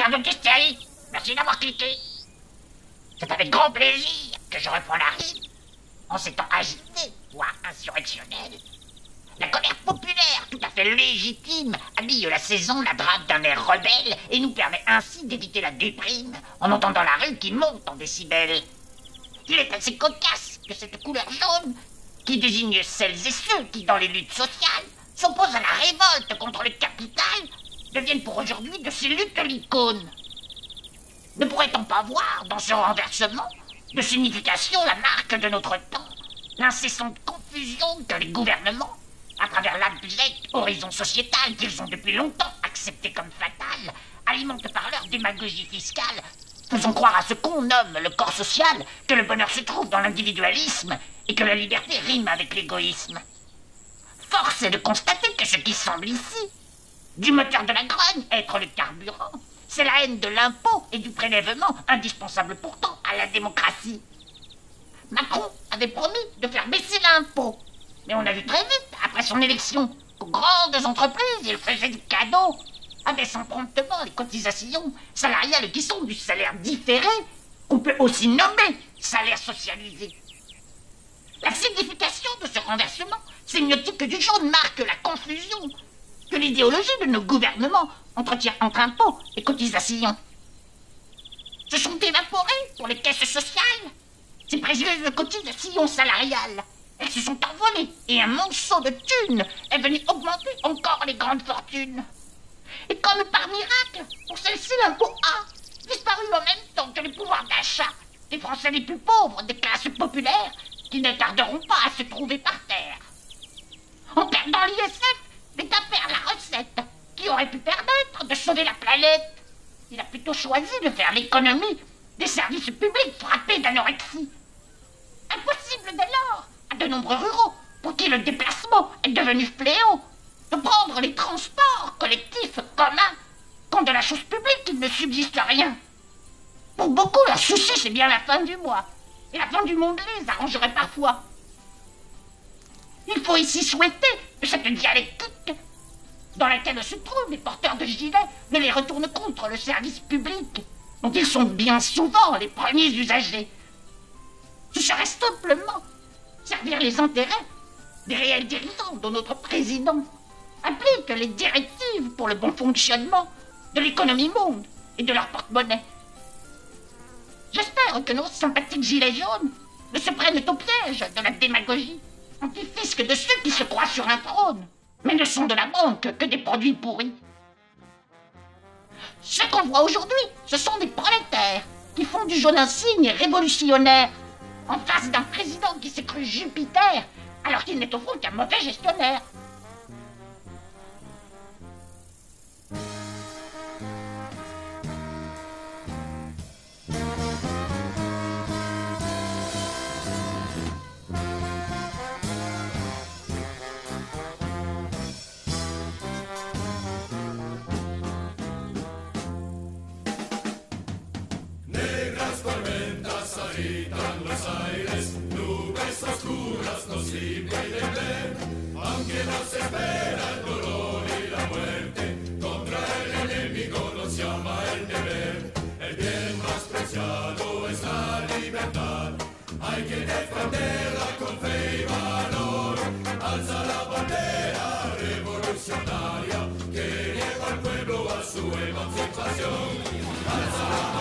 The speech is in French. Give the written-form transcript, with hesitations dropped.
Ricardo Castelli, merci d'avoir cliqué. C'est avec grand plaisir que je reprends la rime. En ces temps agités, voire insurrectionnels, la colère populaire, tout à fait légitime, habille la saison, la drape d'un air rebelle et nous permet ainsi d'éviter la déprime en entendant la rue qui monte en décibels. Il est assez cocasse que cette couleur jaune, qui désigne celles et ceux qui, dans les luttes sociales, s'opposent à la révolte contre le capital, devienne pour aujourd'hui de ces luttes l'icône. Ne pourrait-on pas voir dans ce renversement de signification la marque de notre temps, l'incessante confusion que les gouvernements, à travers l'abject horizon sociétal qu'ils ont depuis longtemps accepté comme fatal, alimentent par leur démagogie fiscale, faisant croire à ce qu'on nomme le corps social que le bonheur se trouve dans l'individualisme et que la liberté rime avec l'égoïsme. Force est de constater que ce qui semble ici, du moteur de la grogne être le carburant, c'est la haine de l'impôt et du prélèvement, indispensable pourtant à la démocratie. Macron avait promis de faire baisser l'impôt, mais on a vu très vite, après son élection, qu'aux grandes entreprises, il faisait du cadeau, abaissant promptement les cotisations salariales qui sont du salaire différé, qu'on peut aussi nommer salaire socialisé. La signification de ce renversement sémiotique du jaune marque la confusion que l'idéologie de nos gouvernements entretient entre impôts et cotisations. Se sont évaporées pour les caisses sociales ces précieuses cotisations salariales. Elles se sont envolées et un monceau de thunes est venu augmenter encore les grandes fortunes. Et comme par miracle, pour celle-ci, l'impôt a disparu en même temps que le pouvoir d'achat des Français les plus pauvres des classes populaires qui ne tarderont pas à se trouver par terre. En perdant l'ISF, l'État perd la recette qui aurait pu permettre de sauver la planète. Il a plutôt choisi de faire l'économie des services publics frappés d'anorexie. Impossible dès lors à de nombreux ruraux pour qui le déplacement est devenu fléau de prendre les transports collectifs communs quand de la chose publique il ne subsiste rien. Pour beaucoup, leur souci c'est bien la fin du mois, et la fin du monde les arrangerait parfois. Il faut ici souhaiter que cette dialectique dans laquelle se trouvent les porteurs de gilets ne les retourne contre le service public, dont ils sont bien souvent les premiers usagers. Ce serait simplement servir les intérêts des réels dirigeants dont notre président applique les directives pour le bon fonctionnement de l'économie monde et de leur porte-monnaie. J'espère que nos sympathiques gilets jaunes ne se prennent au piège de la démagogie anti-fisc de ceux qui se croient sur un trône, mais ne sont de la banque que des produits pourris. Ce qu'on voit aujourd'hui, ce sont des prolétaires qui font du jaune un signe révolutionnaire en face d'un président qui s'est cru Jupiter alors qu'il n'est au fond qu'un mauvais gestionnaire. Agitan los aires, nubes oscuras nos invaden de ver, aunque nos espera el dolor y la muerte, contra el enemigo nos llama el deber. El bien más preciado es la libertad, hay que defenderla con fe y valor. Alza la bandera revolucionaria que lleva al pueblo a su emancipación. Alza la